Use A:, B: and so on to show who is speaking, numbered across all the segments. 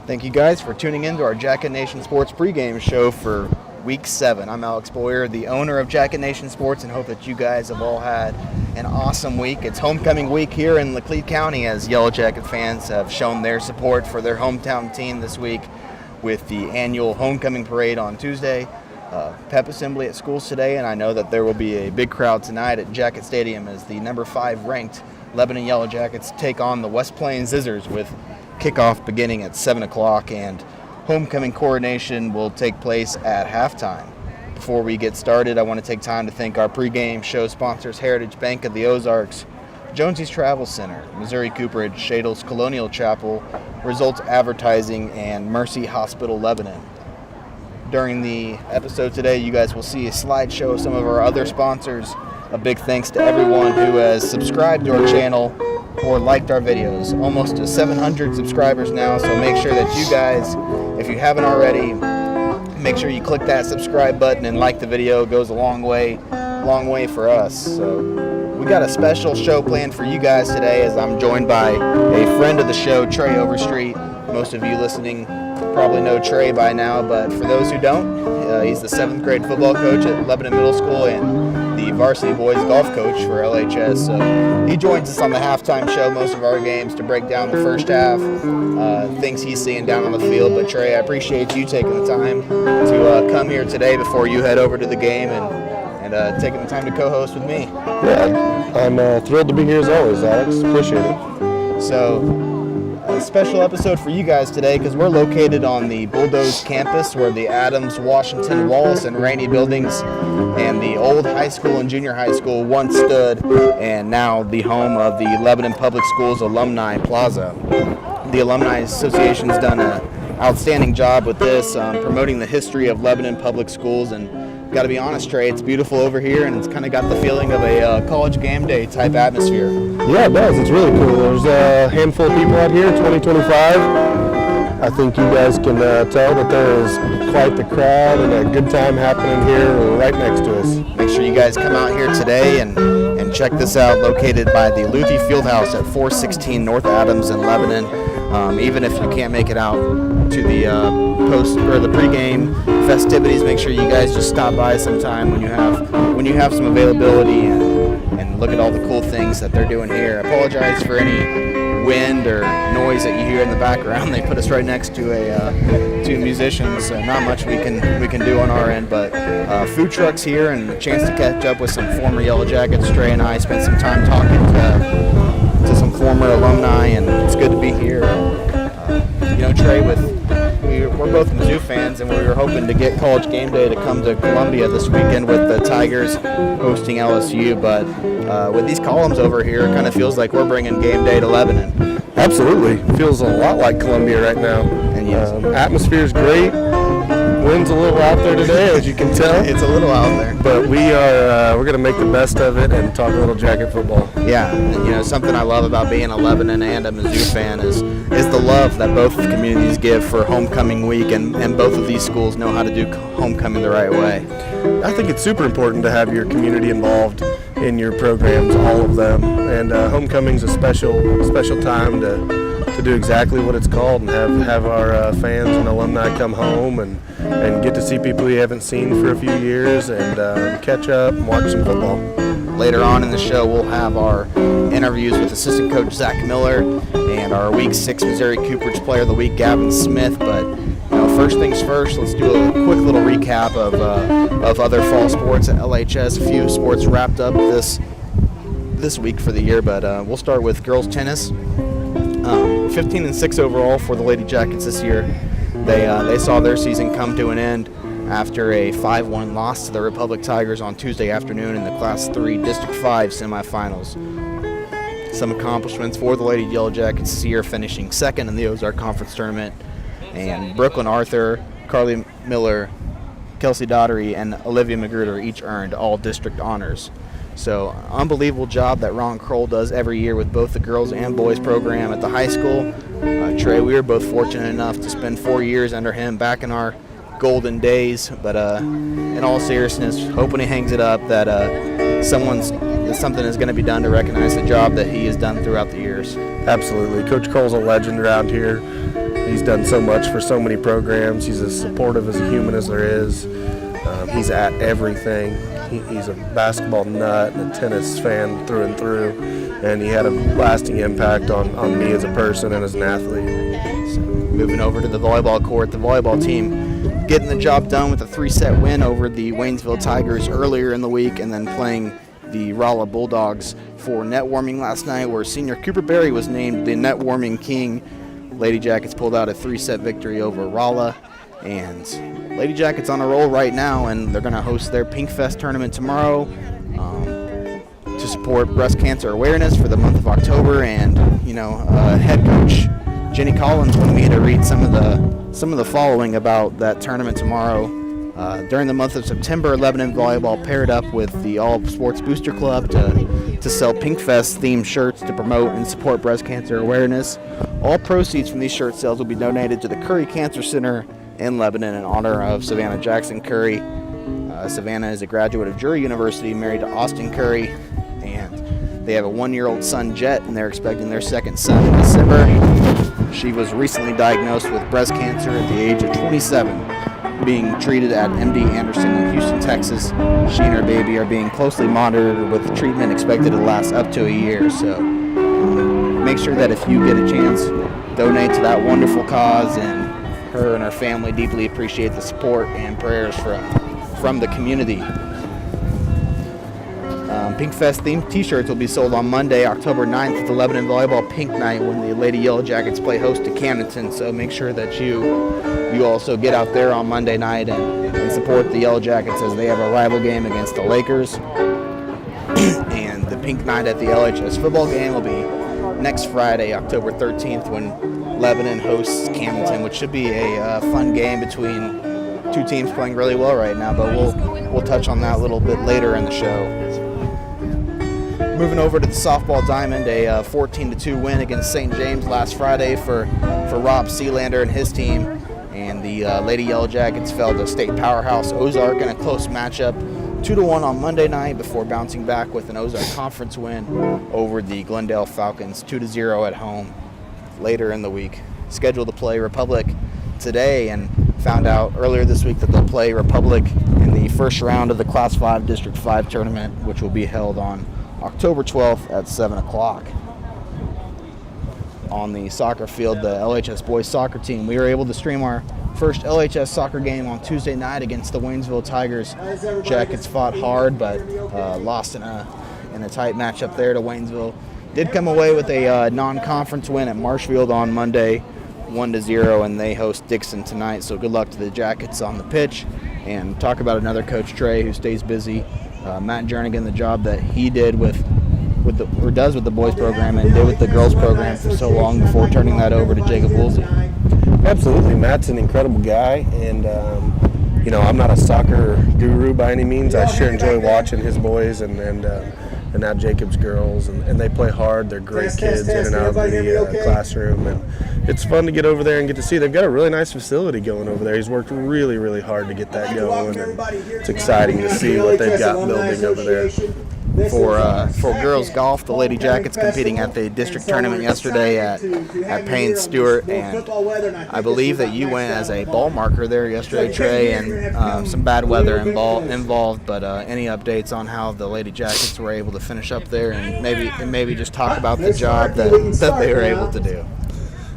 A: Thank you guys for tuning in to our Jacket Nation Sports pregame show for Week 7. I'm Alex Boyer, the owner of Jacket Nation Sports, and hope that you guys have all had an awesome week. It's homecoming week here in Laclede County as Yellow Jacket fans have shown their support for their hometown team this week with the annual homecoming parade on Tuesday, pep assembly at schools today, and I know that there will be a big crowd tonight at Jacket Stadium as the number 5 ranked Lebanon Yellow Jackets take on the West Plains Zizzers with kickoff beginning at 7 o'clock, and homecoming coronation will take place at halftime. Before we get started, I want to take time to thank our pregame show sponsors, Heritage Bank of the Ozarks, Jonesy's Travel Center, Missouri Cooperage, Shadle's Colonial Chapel, Results Advertising, and Mercy Hospital Lebanon. During the episode today, you guys will see a slideshow of some of our other sponsors. A big thanks to everyone who has subscribed to our channel or liked our videos. Almost to 700 subscribers now, so make sure that you guys, if you haven't already, make sure you click that subscribe button and like the video. It goes a long way for us. So we got a special show planned for you guys today as I'm joined by a friend of the show, Trey Overstreet. Most of you listening probably know Trey by now, but for those who don't, he's the 7th grade football coach at Lebanon Middle School and the varsity boys golf coach for LHS. So he joins us on the halftime show most of our games to break down the first half, things he's seeing down on the field. But Trey, I appreciate you taking the time to come here today before you head over to the game and taking the time to co-host with me.
B: Yeah, I'm thrilled to be here as always, Alex. Appreciate it.
A: So a special episode for you guys today because we're located on the Bulldoze campus where the Adams, Washington, Wallace, and Rainey buildings and the old high school and junior high school once stood, and now the home of the Lebanon Public Schools Alumni Plaza. The Alumni Association's done an outstanding job with this, promoting the history of Lebanon Public Schools, and got to be honest, Trey, it's beautiful over here, and it's kind of got the feeling of a college game day type atmosphere.
B: Yeah, it does. It's really cool. There's a handful of people out here, 2025. I think you guys can tell that there is quite the crowd and a good time happening here right next to us.
A: Make sure you guys come out here today and check this out, located by the Luthi Fieldhouse at 416 North Adams in Lebanon. Even if you can't make it out to the post or the pregame festivities, make sure you guys just stop by sometime when you have some availability and look at all the cool things that they're doing here. I apologize for any wind or noise that you hear in the background. They put us right next to two musicians, so not much we can do on our end, but food trucks here and a chance to catch up with some former Yellow Jackets. Trey and I spent some time talking to some former alumni, and it's good to be here. Trey, we're both Mizzou fans, and we were hoping to get College Game Day to come to Columbia this weekend with the Tigers hosting LSU, but with these columns over here, it kind of feels like we're bringing game day to Lebanon.
B: Absolutely. Feels a lot like Columbia right now.
A: And yes,
B: atmosphere's great. Wind's a little out there today, as you can tell.
A: It's a little out there.
B: But we're going to make the best of it and talk a little Jacket football.
A: Yeah, and something I love about being a Lebanon and a Mizzou fan is the love that both communities give for homecoming week, and both of these schools know how to do homecoming the right way.
B: I think it's super important to have your community involved in your programs, all of them. And homecoming's a special time to do exactly what it's called and have our fans and alumni come home and get to see people you haven't seen for a few years and catch up and watch some football.
A: Later on in the show, we'll have our interviews with assistant coach Zach Miller and our Week 6 Missouri Cooperage Player of the Week, Gavin Smith. But first things first, let's do a quick little recap of other fall sports at LHS. A few sports wrapped up this week for the year, but we'll start with girls tennis. 15-6 overall for the Lady Jackets this year. They saw their season come to an end after a 5-1 loss to the Republic Tigers on Tuesday afternoon in the Class 3 District 5 semifinals. Some accomplishments for the Lady Yellow Jackets this year, finishing second in the Ozark Conference Tournament, and Brooklyn Arthur, Carly Miller, Kelsey Daughtery, and Olivia Magruder each earned all district honors. So, unbelievable job that Ron Kroll does every year with both the girls and boys program at the high school. Trey, we were both fortunate enough to spend 4 years under him back in our golden days, but in all seriousness, hoping he hangs it up that something is going to be done to recognize the job that he has done throughout the years.
B: Absolutely. Coach Kroll's a legend around here. He's done so much for so many programs. He's as supportive as a human as there is. He's at everything. He's a basketball nut and a tennis fan through and through, and he had a lasting impact on me as a person and as an athlete.
A: So, moving over to the volleyball court, the volleyball team getting the job done with a 3-set win over the Waynesville Tigers earlier in the week, and then playing the Rolla Bulldogs for net warming last night, where senior Cooper Berry was named the net warming king. Lady Jackets pulled out a 3-set victory over Rolla, and Lady Jackets on a roll right now, and they're going to host their Pink Fest tournament tomorrow to support breast cancer awareness for the month of October. And head coach Jenny Collins wanted me to read some of the following about that tournament tomorrow. During the month of September, Lebanon Volleyball paired up with the All Sports Booster Club to sell Pink Fest themed shirts to promote and support breast cancer awareness. All proceeds from these shirt sales will be donated to the Curry Cancer Center in Lebanon in honor of Savannah Jackson Curry. Savannah is a graduate of Drury University, married to Austin Curry, and they have a 1-year-old son, Jet, and they're expecting their second son in December. She was recently diagnosed with breast cancer at the age of 27, being treated at MD Anderson in Houston, Texas. She and her baby are being closely monitored, with treatment expected to last up to a year. So make sure that if you get a chance, donate to that wonderful cause, and her and her family deeply appreciate the support and prayers from the community. Pink Fest themed t-shirts will be sold on Monday, October 9th at the Lebanon Volleyball Pink Night, when the Lady Yellow Jackets play host to Camdenton. So make sure that you also get out there on Monday night and support the Yellow Jackets, as they have a rival game against the Lakers. And the Pink Night at the LHS football game will be next Friday, October 13th, when Lebanon hosts Camdenton, which should be a fun game between two teams playing really well right now, but we'll touch on that a little bit later in the show. Moving over to the softball diamond, a 14-2 win against St. James last Friday for Rob Sealander and his team, and the Lady Yellow Jackets fell to state powerhouse Ozark in a close matchup, 2-1 on Monday night, before bouncing back with an Ozark Conference win over the Glendale Falcons, 2-0 at home later in the week. Scheduled to play Republic today, and found out earlier this week that they'll play Republic in the first round of the Class 5 District 5 tournament, which will be held on October 12th at 7 o'clock. On the soccer field, the LHS boys soccer team, we were able to stream our first LHS soccer game on Tuesday night against the Waynesville Tigers. Jackets fought hard, but lost in a tight matchup there to Waynesville. Did come away with a non-conference win at Marshfield on Monday, 1-0, and they host Dixon tonight. So good luck to the Jackets on the pitch. And talk about another coach, Trey, who stays busy. Matt Jernigan, the job that he did does with the boys program and did with the girls program for so long before turning that over to Jacob Woolsey.
B: Absolutely. Matt's an incredible guy, and I'm not a soccer guru by any means. I sure enjoy watching his boys and now Jacob's girls, and they play hard. They're great kids in and out of the classroom, and it's fun to get over there and get to see. They've got a really nice facility going over there. He's worked really, really hard to get that going, and it's exciting to see what they've got building over there.
A: For girls golf, the Lady Jackets competing at the district tournament yesterday at Payne Stewart, and I believe that you went as a ball marker there yesterday, Trey, and some bad weather involved. But any updates on how the Lady Jackets were able to finish up there, and maybe just talk about the job that they were able to do?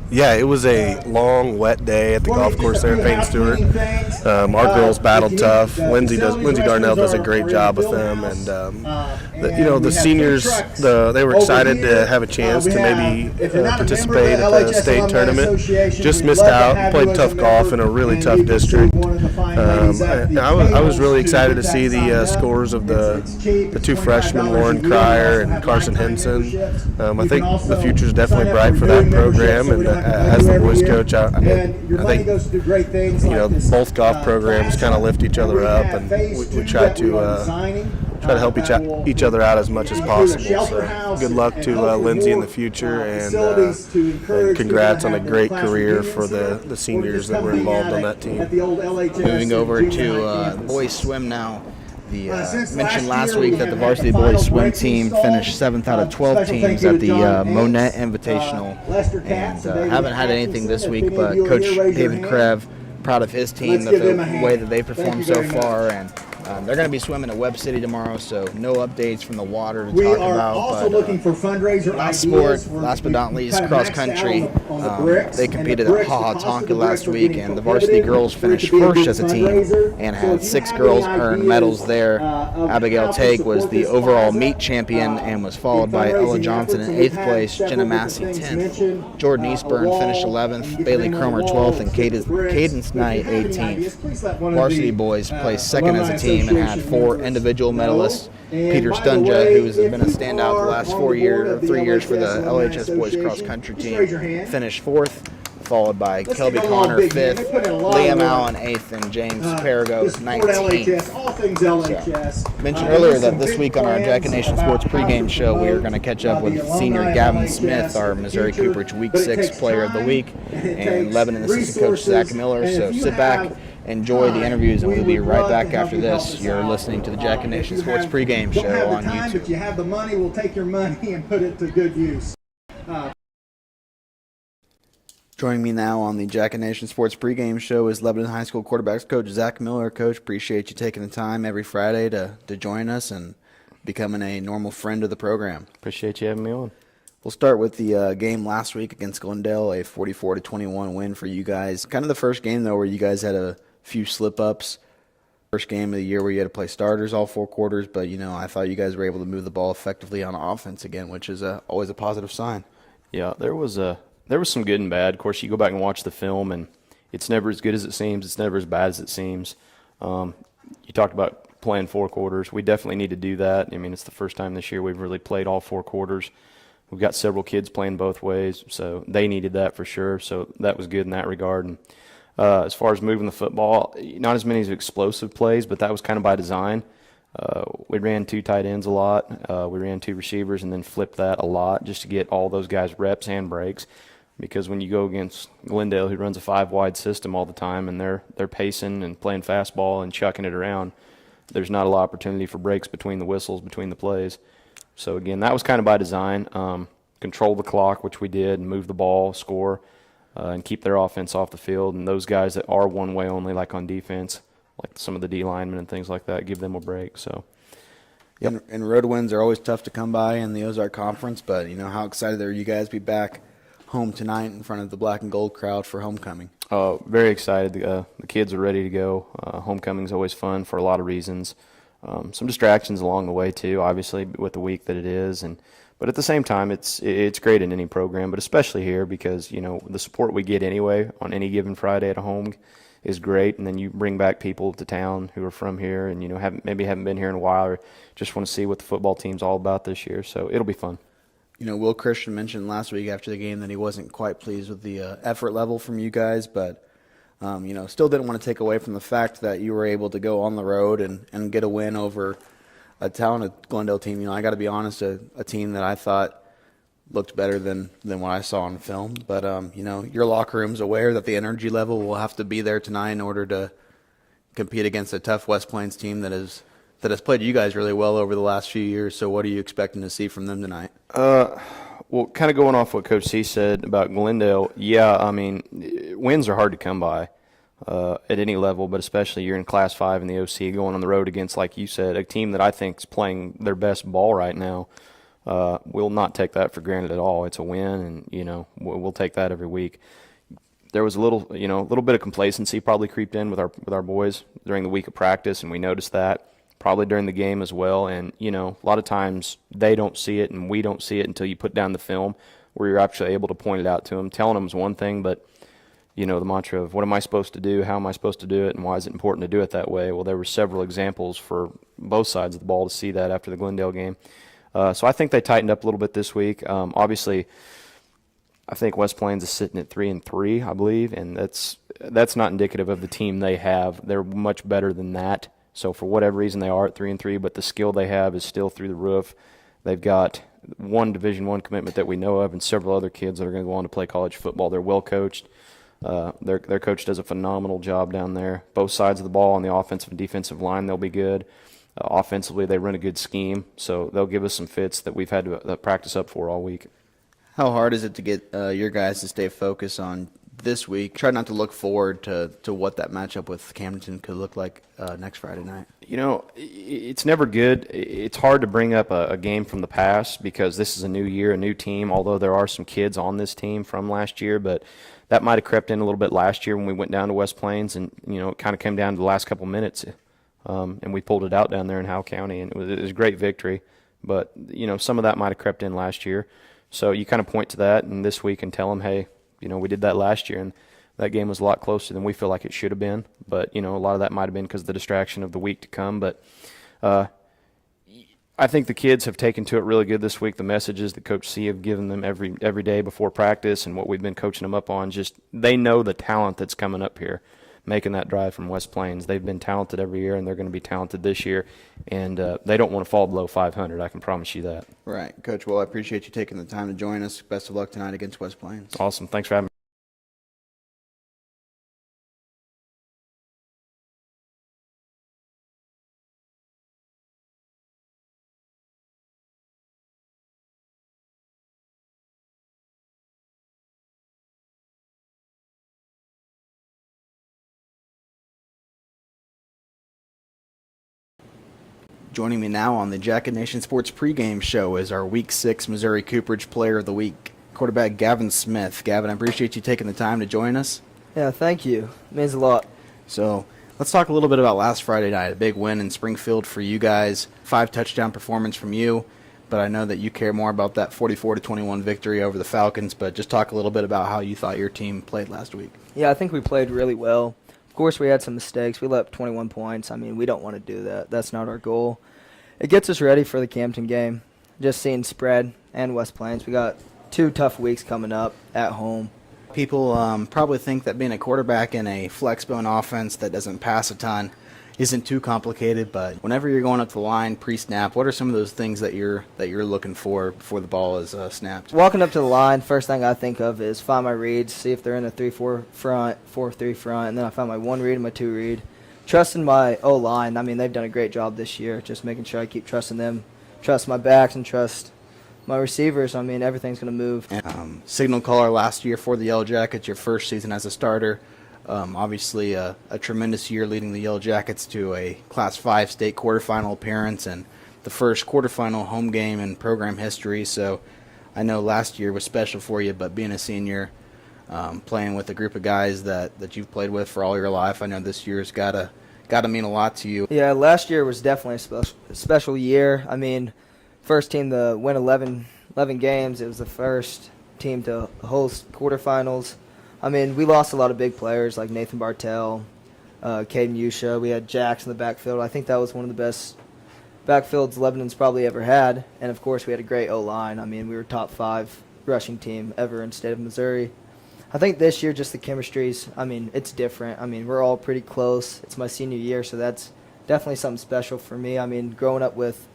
B: Yeah, it was a long, wet day at the golf course there at Payne Stewart. Our girls battled tough. Lindsay Darnell does a great job with them, and the seniors, they were excited to have a chance to maybe participate at the state tournament. Just missed out. Played tough golf in a really tough district. I was really excited to see the scores of the two freshmen, Lauren Cryer and Carson Henson. I think the future is definitely bright for that program, and as the boys coach, I think both golf programs kind of lift each other up, and we try to help each other out as much as possible. So good luck to Lindsay in the future, and congrats on a great career for the seniors that were involved on that team.
A: Moving over to boys swim now. The mentioned last week that the varsity boys swim team finished 7th out of 12 teams at the Monette Invitational, and haven't had anything this week. But Coach David Krev, proud of his team, the way that they performed so far, and they're going to be swimming at Webb City tomorrow, so no updates from the water to talk about.
C: We are also looking for fundraiser
A: last but not least, cross country. They competed at Ha Ha Tonka last week, and the varsity girls finished first as a team and had 6 girls earn medals there. Abigail Take was the overall meet champion and was followed by Ella Johnson in 8th place, Jenna Massey 10th, Jordan Eastburn finished 11th, Bailey Cromer 12th, and Cadence Knight 18th. Varsity boys placed second as a team and had 4 individual medalists. Peter Stunja, who has been a standout the last 3 years for the LHS boys cross country team, finished 4th, followed by Kelby Connor 5th, Liam Allen 8th, and James Paragos 19th. So, mentioned earlier that this week on our Jack and Nation Sports pregame show, we are going to catch up with senior Gavin Smith, our Missouri Cooperage Week 6 Player of the Week, and Lebanon assistant coach Zach Miller. So sit back, enjoy the interviews, and we'll be right back after this. You're listening to the Jack and Nation Sports pregame show on YouTube.
C: If you have the money, we'll take your money and put it to good use.
A: Joining me now on the Jack and Nation Sports pregame show is Lebanon High School quarterbacks coach Zach Miller. Coach, appreciate you taking the time every Friday to join us and becoming a normal friend of the program.
D: Appreciate you having me on.
A: We'll start with the game last week against Glendale, a 44-21 win for you guys. Kind of the first game, though, where you guys had a few slip-ups. First game of the year where you had to play starters all 4 quarters, but, I thought you guys were able to move the ball effectively on offense again, which is always a positive sign.
D: Yeah, there was some good and bad. Of course, you go back and watch the film, and it's never as good as it seems. It's never as bad as it seems. You talked about playing 4 quarters. We definitely need to do that. I mean, it's the first time this year we've really played all 4 quarters. We've got several kids playing both ways, so they needed that for sure. So that was good in that regard. And as far as moving the football, not as many explosive plays, but that was kind of by design. We ran 2 tight ends a lot. We ran 2 receivers and then flipped that a lot just to get all those guys reps and breaks. Because when you go against Glendale, who runs a 5-wide system all the time, and they're pacing and playing fastball and chucking it around, there's not a lot of opportunity for breaks between the whistles, between the plays. So, again, that was kind of by design. Control the clock, which we did, and move the ball, score, and keep their offense off the field. And those guys that are one-way only, like on defense, like some of the D linemen and things like that, give them a break. So,
A: yep. And road wins are always tough to come by in the Ozark Conference, but how excited are you guys to be back home tonight in front of the black and gold crowd for homecoming?
D: Very excited. The kids are ready to go. Homecoming's always fun for a lot of reasons. Some distractions along the way too, obviously, with the week that it is, but at the same time, it's great in any program, but especially here because the support we get anyway on any given Friday at home is great, and then you bring back people to town who are from here and haven't been here in a while or just want to see what the football team's all about this year. So it'll be fun.
A: Will Christian mentioned last week after the game that he wasn't quite pleased with the effort level from you guys, but still didn't want to take away from the fact that you were able to go on the road and get a win over a talented Glendale team. I got to be honest, a team that I thought looked better than what I saw on film. But, your locker room's aware that the energy level will have to be there tonight in order to compete against a tough West Plains team that has played you guys really well over the last few years. So what are you expecting to see from them tonight?
D: Well, kind of going off what Coach C said about Glendale, yeah, I mean, wins are hard to come by at any level, but especially you're in Class 5 in the OC going on the road against, like you said, a team that I think is playing their best ball right now. We'll not take that for granted at all. It's a win, and, we'll take that every week. There was a little bit of complacency probably creeped in with our boys during the week of practice, and we noticed that. Probably during the game as well, and a lot of times they don't see it and we don't see it until you put down the film where you're actually able to point it out to them. Telling them is one thing, but the mantra of what am I supposed to do, how am I supposed to do it, and why is it important to do it that way? Well, there were several examples for both sides of the ball to see that after the Glendale game. So I think they tightened up a little bit this week. Obviously, I think West Plains is sitting at 3-3, I believe, and that's not indicative of the team they have. They're much better than that. So for whatever reason, they are at 3-3, but the skill they have is still through the roof. They've got one Division I commitment that we know of and several other kids that are going to go on to play college football. They're well coached. Their coach does a phenomenal job down there. Both sides of the ball on the offensive and defensive line, they'll be good. Offensively, they run a good scheme, so they'll give us some fits that we've had to practice up for all week.
A: How hard is it to get your guys to stay focused on this week? Try not to look forward to what that matchup with Camden could look like next Friday night.
D: You know, it's never good. It's hard to bring up a game from the past because this is a new year, a new team, although there are some kids on this team from last year, but that might have crept in a little bit last year when we went down to West Plains, and, you know, it kind of came down to the last couple minutes, and we pulled it out down there in Howe County, and it was a great victory. But, you know, some of that might have crept in last year. So you kind of point to that and this week and tell them, hey, you know, we did that last year, and that game was a lot closer than we feel like it should have been. But, you know, a lot of that might have been because of the distraction of the week to come. But I think the kids have taken to it really good this week. The messages that Coach C have given them every day before practice and what we've been coaching them up on, just they know the talent that's coming up here, making that drive from West Plains. They've been talented every year, and they're going to be talented this year. And they don't want to fall below 500. I can promise you that.
A: Right. Coach, well, I appreciate you taking the time to join us. Best of luck tonight against West Plains.
D: Awesome. Thanks for having me.
A: Joining me now on the Jacket Nation Sports pregame show is our Week 6 Missouri Cooperage Player of the Week, quarterback Gavin Smith. Gavin, I appreciate you taking the time to join us.
E: Yeah, thank you. It means a lot.
A: So let's talk a little bit about last Friday night, a big win in Springfield for you guys, 5-touchdown performance from you, but I know that you care more about that 44-21 victory over the Falcons, but just talk a little bit about how you thought your team played last week.
E: Yeah, I think we played really well. Of course, we had some mistakes. We let up 21 points. I mean, we don't want to do that. That's not our goal. It gets us ready for the Campton game. Just seeing spread and West Plains. We got 2 tough weeks coming up at home.
A: People probably think that being a quarterback in a flexbone offense that doesn't pass a ton isn't too complicated, but whenever you're going up the line pre-snap, what are some of those things that you're looking for before the ball is snapped?
E: Walking up to the line, first thing I think of is find my reads, see if they're in a 3-4 front, 4-3 front, and then I find my 1 read and my 2 read. Trusting my O-line, I mean, they've done a great job this year, just making sure I keep trusting them, trust my backs, and trust my receivers. I mean, everything's going to move.
A: Signal caller last year for the Yellow Jackets, your first season as a starter. Obviously, a tremendous year leading the Yellow Jackets to a Class 5 state quarterfinal appearance and the first quarterfinal home game in program history. So I know last year was special for you, but being a senior, playing with a group of guys that you've played with for all your life, I know this year's got to mean a lot to you.
E: Yeah, last year was definitely a special year. I mean, first team to win 11 games. It was the first team to host quarterfinals. I mean, we lost a lot of big players like Nathan Bartell, Caden Yusha. We had Jax in the backfield. I think that was one of the best backfields Lebanon's probably ever had. And, of course, we had a great O-line. I mean, we were top 5 rushing team ever in the state of Missouri. I think this year just the chemistry's, I mean, it's different. I mean, we're all pretty close. It's my senior year, so that's definitely something special for me. I mean, growing up with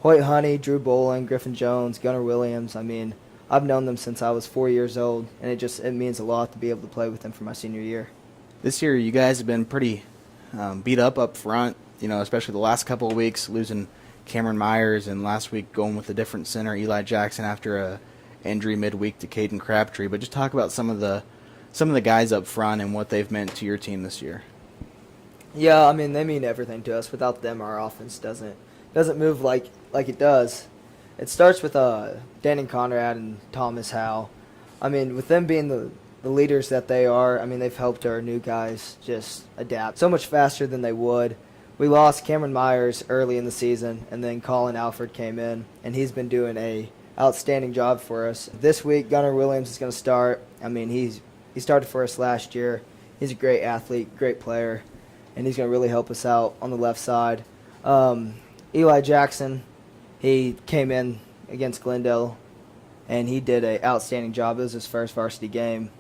E: Hoyt Honey, Drew Bolin, Griffin Jones, Gunnar Williams, I mean, I've known them since I was 4 years old, and it means a lot to be able to play with them for my senior year.
A: This year, you guys have been pretty beat up front, you know, especially the last couple of weeks, losing Cameron Myers, and last week going with a different center, Eli Jackson, after a injury midweek to Caden Crabtree. But just talk about some of the guys up front and what they've meant to your team this year.
E: Yeah, I mean, they mean everything to us. Without them, our offense doesn't move like it does. It starts with Danny Conrad and Thomas Howe. I mean, with them being the leaders that they are, I mean, they've helped our new guys just adapt so much faster than they would. We lost Cameron Myers early in the season, and then Colin Alford came in, and he's been doing a outstanding job for us. This week, Gunnar Williams is going to start. I mean, he started for us last year. He's a great athlete, great player, and he's going to really help us out on the left side. Eli Jackson, he came in against Glendale, and he did an outstanding job. It was his first varsity game,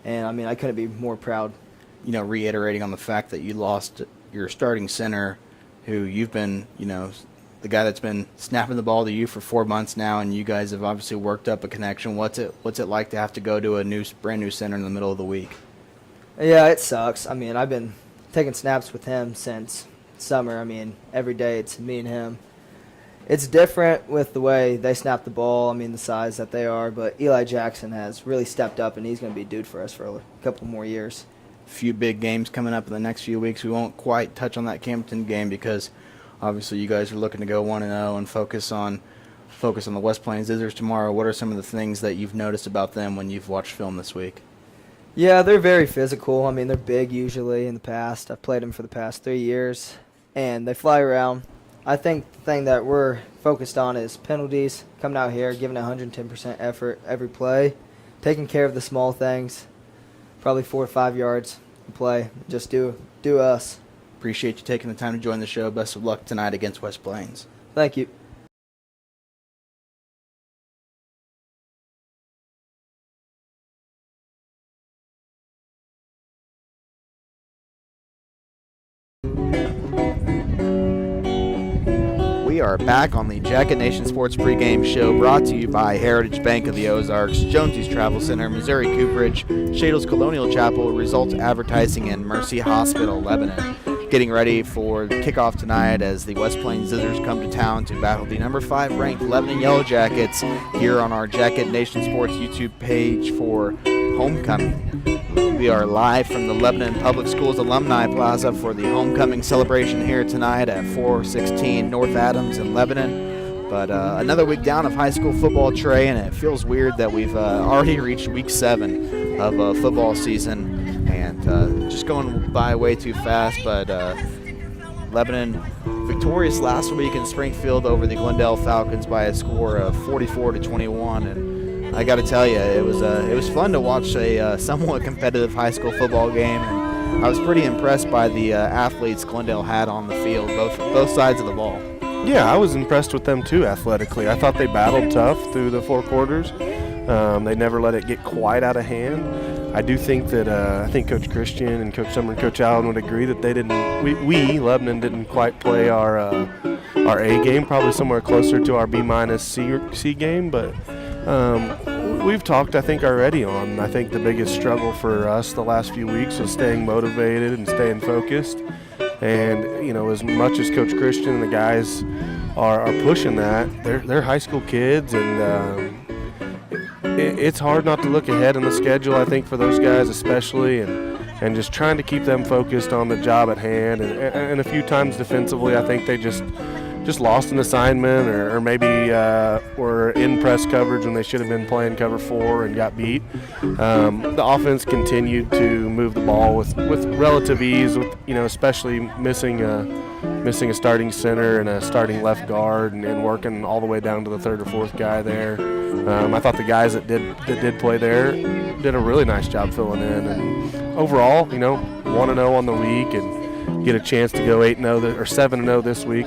E: and, I mean, I couldn't be more proud.
A: You know, reiterating on the fact that you lost your starting center, who you've been, you know, the guy that's been snapping the ball to you for 4 months now, and you guys have obviously worked up a connection. What's it like to have to go to a brand new center in the middle of the week?
E: Yeah, it sucks. I mean, I've been taking snaps with him since summer, I mean, every day it's me and him. It's different with the way they snap the ball, I mean, the size that they are, but Eli Jackson has really stepped up, and he's going to be a dude for us for a couple more years.
A: Few big games coming up in the next few weeks. We won't quite touch on that Campton game because obviously you guys are looking to go 1-0 and focus on the West Plains Scissors tomorrow. What are some of the things that you've noticed about them when you've watched film this week?
E: Yeah, they're very physical. I mean, they're big usually in the past. I've played them for the past 3 years, and they fly around. I think the thing that we're focused on is penalties, coming out here, giving 110% effort every play, taking care of the small things, probably 4 or 5 yards in play. Just do us.
A: Appreciate you taking the time to join the show. Best of luck tonight against West Plains.
E: Thank you.
A: We are back on the Jacket Nation Sports Pregame Show, brought to you by Heritage Bank of the Ozarks, Jonesy's Travel Center, Missouri Cooperage, Shadle's Colonial Chapel, Results Advertising, and Mercy Hospital, Lebanon. Getting ready for the kickoff tonight as the West Plains Scissors come to town to battle the number 5 ranked Lebanon Yellow Jackets here on our Jacket Nation Sports YouTube page for homecoming. We are live from the Lebanon Public Schools Alumni Plaza for the homecoming celebration here tonight at 416 North Adams in Lebanon. But another week down of high school football, Trey, and it feels weird that we've already reached week 7 of football season, and just going by way too fast. But Lebanon victorious last week in Springfield over the Glendale Falcons by a score of 44-21, and I got to tell you, it was fun to watch a somewhat competitive high school football game, and I was pretty impressed by the athletes Glendale had on the field, both sides of the ball.
B: Yeah, I was impressed with them too athletically. I thought they battled tough through the 4 quarters. They never let it get quite out of hand. I do think that I think Coach Christian and Coach Summer and Coach Allen would agree that they didn't. We Lebanon didn't quite play our A game, probably somewhere closer to our B-C game, but. We've talked, I think, already on, I think the biggest struggle for us the last few weeks was staying motivated and staying focused. And, you know, as much as Coach Christian and the guys are pushing that, they're high school kids, and it's hard not to look ahead in the schedule, I think, for those guys especially, and just trying to keep them focused on the job at hand. And a few times defensively, I think they just lost an assignment, or maybe were in press coverage when they should have been playing cover 4 and got beat. The offense continued to move the ball with relative ease, with, you know, especially missing a starting center and a starting left guard, and working all the way down to the 3rd or 4th guy there. I thought the guys that did play there did a really nice job filling in, and overall, you know, 1-0 on the week, and get a chance to go 8-0 or 7-0 this week,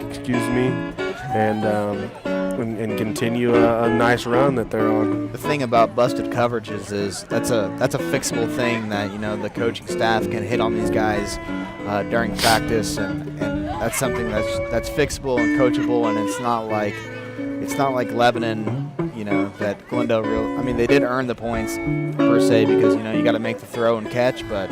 B: and continue a nice run that they're on.
A: The thing about busted coverages is that's a fixable thing that, you know, the coaching staff can hit on these guys during practice, and that's something that's fixable and coachable, and it's not like Lebanon, you know, that Glendale they did earn the points per se, because, you know, you got to make the throw and catch, but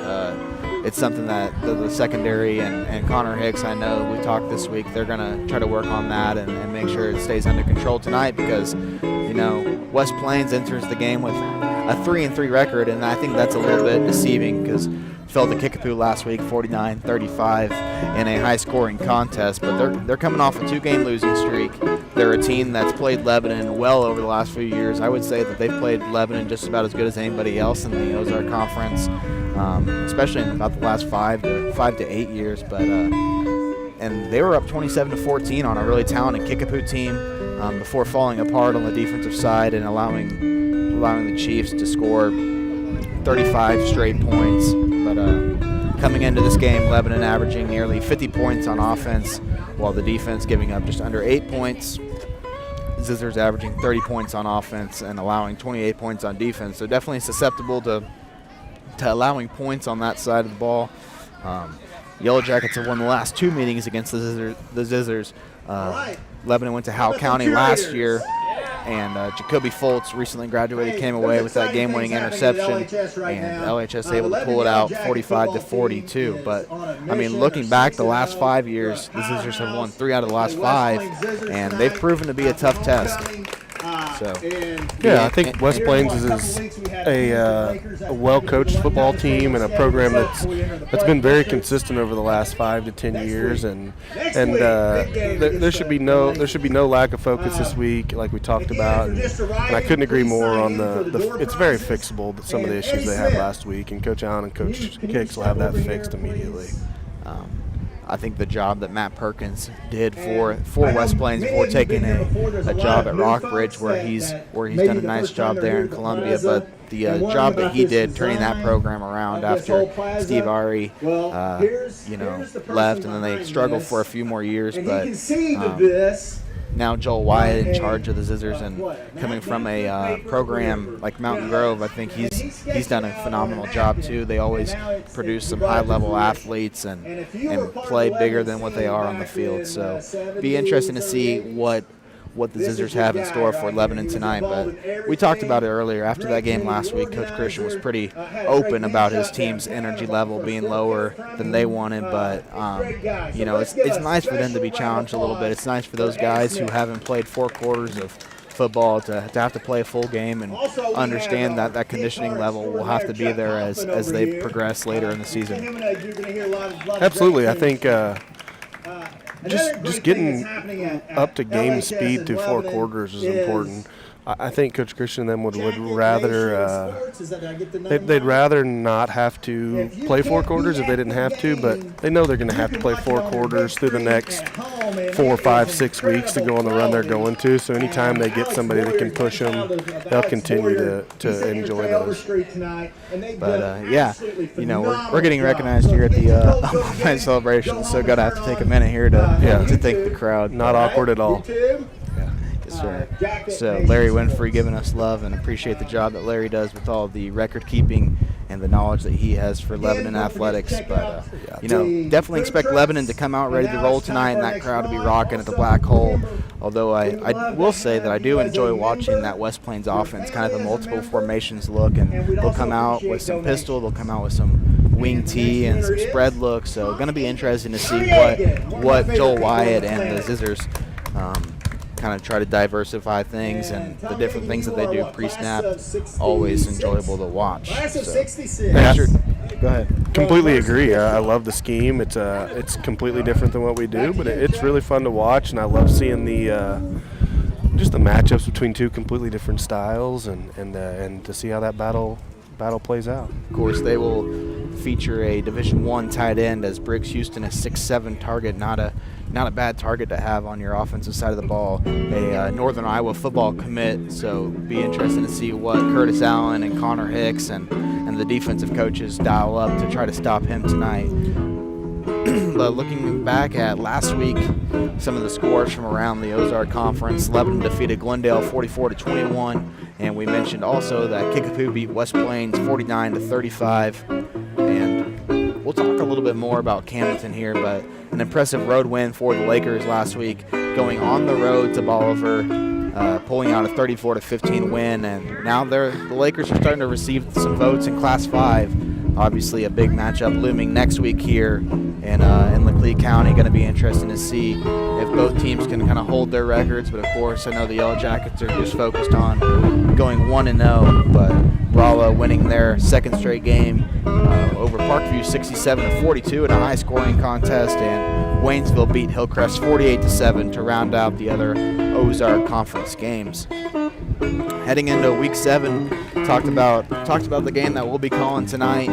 A: it's something that the secondary and Connor Hicks, I know we talked this week, they're going to try to work on that and make sure it stays under control tonight, because, you know, West Plains enters the game with a 3-3 record, and I think that's a little bit deceiving, because fell to Kickapoo last week 49-35 in a high-scoring contest, but they're coming off a 2-game losing streak. They're a team that's played Lebanon well over the last few years. I would say that they've played Lebanon just about as good as anybody else in the Ozark Conference, especially in about the last 5 to 8 years. But and they were up 27-14 on a really talented Kickapoo team before falling apart on the defensive side and allowing the Chiefs to score 35 straight points. But coming into this game, Lebanon averaging nearly 50 points on offense, while the defense giving up just under 8 points. Scissors averaging 30 points on offense and allowing 28 points on defense. So definitely susceptible to allowing points on that side of the ball. Yellow Jackets have won the last 2 meetings against the Scissors. Lebanon went to Howell County last year and Jacoby Foltz, recently graduated, came away with that game-winning interception, and LHS able to pull it out 45-42. But, I mean, looking back the last 5 years, the Scissors have won 3 out of the last 5, and they've proven to be a tough test. So,
B: yeah, I think West Plains is a well-coached football team and a program that's been very consistent over the last 5 to 10 years, and there should be no lack of focus this week, like we talked about. And I couldn't agree more on the it's very fixable, some of the issues they had last week, and Coach Allen and Coach Kicks will have that fixed immediately.
A: I think the job that Matt Perkins did for West Plains before taking a job at Rockbridge, where he's done a nice job there in Columbia, but the job that he did turning that program around after Steve Ari left, and then they struggled for a few more years, but now Joel Wyatt in charge of the Scissors, and coming from a program like Mountain Grove, I think he's done a phenomenal job too. They always produce some high-level athletes and play bigger than what they are on the field. So be interesting to see what the Scissors have in store for Lebanon tonight. But we talked about it earlier. After that game last week, Coach Christian was pretty open about his team's energy level being lower than they wanted. But, it's nice for them to be challenged a little bit. It's nice for those guys who haven't played 4 quarters of football to have to play a full game and understand that conditioning level will have to be there as they progress later in the season.
B: Absolutely. I think just getting up to game speed through 4 quarters is important. I think Coach Christian and them would rather they'd rather not have to play 4 quarters if they didn't have to, but they know they're going to have to play 4 quarters through the next 4, 5, 6 weeks to go on the run they're going to. So anytime they get somebody that can push them, they'll continue to enjoy those.
A: But we're getting recognized here at the alumni celebration, so gotta have to take a minute here to thank the crowd.
B: Not awkward at all.
A: Yes, sir. So Larry Winfrey giving us love, and appreciate the job that Larry does with all the record keeping and the knowledge that he has for Lebanon athletics. But definitely expect Lebanon to come out ready to roll tonight, and that crowd to be rocking at the Black Hole. Although I will say that I do enjoy watching that West Plains offense, kind of the multiple formations look, and they'll come out with some pistol, they'll come out with some wing tee and some spread look. So going to be interesting to see what Joel Wyatt and the Scissors kind of try to diversify things, and the different things that they do pre-snap, always enjoyable to watch. So, go ahead.
B: Completely agree. I love the scheme. It's completely different than what we do, but it's really fun to watch, and I love seeing just the matchups between 2 completely different styles, and to see how that battle plays out.
A: Of course, they will feature a Division I tight end, as Briggs Houston, a 6'7" target, not a bad target to have on your offensive side of the ball. A Northern Iowa football commit, so be interesting to see what Curtis Allen and Connor Hicks and the defensive coaches dial up to try to stop him tonight. But looking back at last week, some of the scores from around the Ozark Conference, Lebanon defeated Glendale 44-21, and we mentioned also that Kickapoo beat West Plains 49-35. And we'll talk a little bit more about Camden here, but an impressive road win for the Lakers last week, going on the road to Bolivar, pulling out a 34-15 win, and now the Lakers are starting to receive some votes in Class 5. Obviously, a big matchup looming next week here in Laclede County. Going to be interesting to see if both teams can kind of hold their records. But of course, I know the Yellow Jackets are just focused on going 1-0. But Rolla winning their second straight game over Parkview 67-42 in a high-scoring contest, and Waynesville beat Hillcrest 48-7 to round out the other Ozark Conference games. Heading into Week 7, talked about the game that we'll be calling tonight.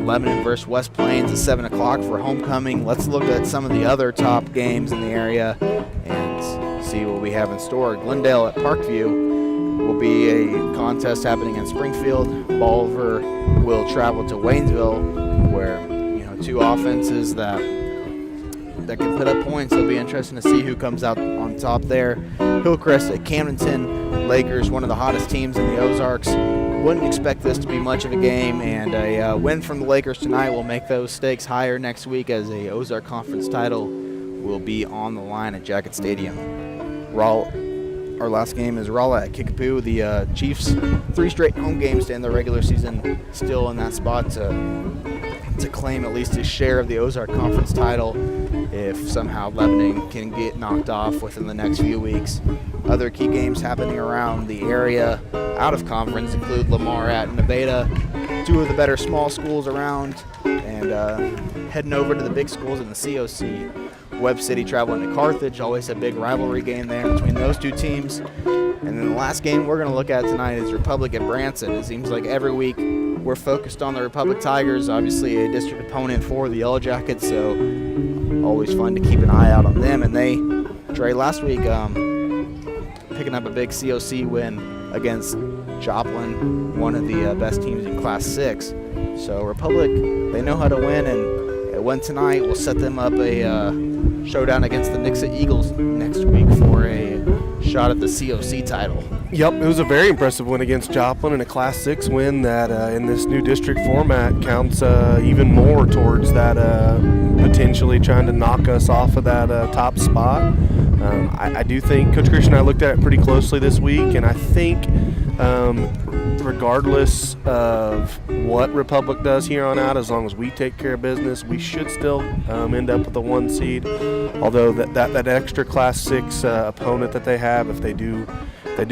A: Lebanon versus West Plains at 7 o'clock for homecoming. Let's look at some of the other top games in the area and see what we have in store. Glendale at Parkview will be a contest happening in Springfield. Bolivar will travel to Waynesville, where 2 offenses that can put up points. It'll be interesting to see who comes out on top there. Hillcrest at Camdenton. Lakers, one of the hottest teams in the Ozarks. Wouldn't expect this to be much of a game, and a win from the Lakers tonight will make those stakes higher next week, as a Ozark Conference title will be on the line at Jacket Stadium. our last game is Rolla at Kickapoo. The Chiefs, 3 straight home games to end the regular season, still in that spot to claim at least his share of the Ozark Conference title if somehow Lebanon can get knocked off within the next few weeks. Other key games happening around the area out of conference include Lamar at Nevada, 2 of the better small schools around, and heading over to the big schools in the COC. Webb City traveling to Carthage, always a big rivalry game there between those 2 teams. And then the last game we're going to look at tonight is Republic at Branson. It seems like every week we're focused on the Republic Tigers, obviously a district opponent for the Yellow Jackets, so always fun to keep an eye out on them. And they, Trey, last week picking up a big COC win against Joplin, one of the best teams in Class 6. So Republic, they know how to win, and a win tonight will set them up a showdown against the Nixa Eagles next week for a shot at the COC title.
B: Yep, it was a very impressive win against Joplin, and a Class 6 win that in this new district format counts even more towards that potentially trying to knock us off of that top spot. I do think Coach Christian and I looked at it pretty closely this week, and I think regardless of what Republic does here on out, as long as we take care of business, we should still end up with a 1 seed. Although that extra Class 6 opponent that they have, if they do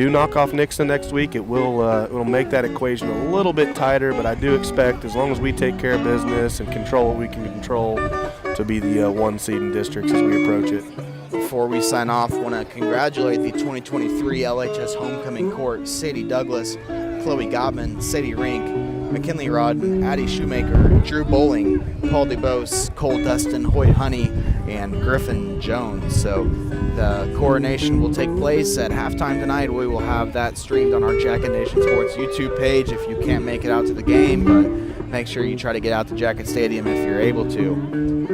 B: knock off Nixa next week, it'll make that equation a little bit tighter. But I do expect, as long as we take care of business and control what we can control, to be the 1 seed in districts as we approach it.
A: Before we sign off, I want to congratulate the 2023 LHS Homecoming Court, Sadie Douglas, Chloe Gavin, Sadie Rink, McKinley Rodden, Addie Shoemaker, Drew Bowling, Paul DeBose, Cole Dustin, Hoyt Honey, and Griffin Jones. So the coronation will take place at halftime tonight. We will have that streamed on our Jacket Nation Sports YouTube page if you can't make it out to the game, but make sure you try to get out to Jacket Stadium if you're able to.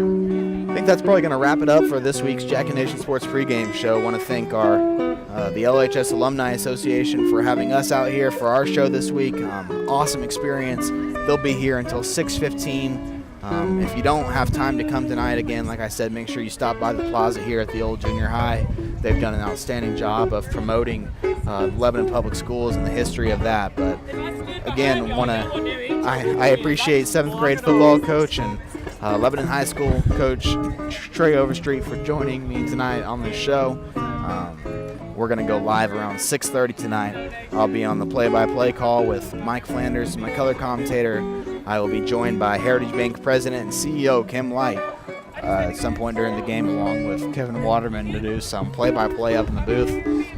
A: I think that's probably going to wrap it up for this week's Jacket Nation Sports pregame show. I want to thank the LHS Alumni Association for having us out here for our show this week. Awesome experience. They'll be here until 6:15. If you don't have time to come tonight, again, like I said, make sure you stop by the plaza here at the old junior high. They've done an outstanding job of promoting Lebanon Public Schools and the history of that. But again, I appreciate 7th grade football coach and Lebanon High School coach Trey Overstreet for joining me tonight on this show. We're going to go live around 6:30 tonight. I'll be on the play-by-play call with Mike Flanders, my color commentator. I will be joined by Heritage Bank President and CEO Kim Light at some point during the game, along with Kevin Waterman, to do some play-by-play up in the booth.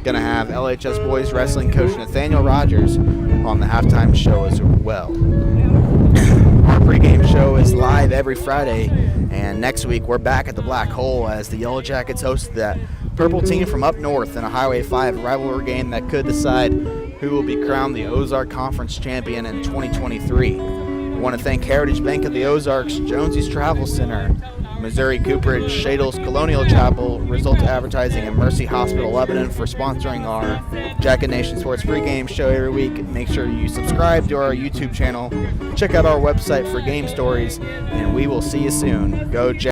A: Going to have LHS Boys Wrestling coach Nathaniel Rogers on the halftime show as well. Our pregame show is live every Friday, and next week we're back at the Black Hole as the Yellow Jackets host that purple team from up north in a Highway 5 rivalry game that could decide who will be crowned the Ozark Conference champion in 2023. I want to thank Heritage Bank of the Ozarks, Jonesy's Travel Center, Missouri Cooperage, Shadle's Colonial Chapel, Result Advertising, and Mercy Hospital Lebanon for sponsoring our Jacket Nation Sports pregame show every week. Make sure you subscribe to our YouTube channel, check out our website for game stories, and we will see you soon. Go Jack.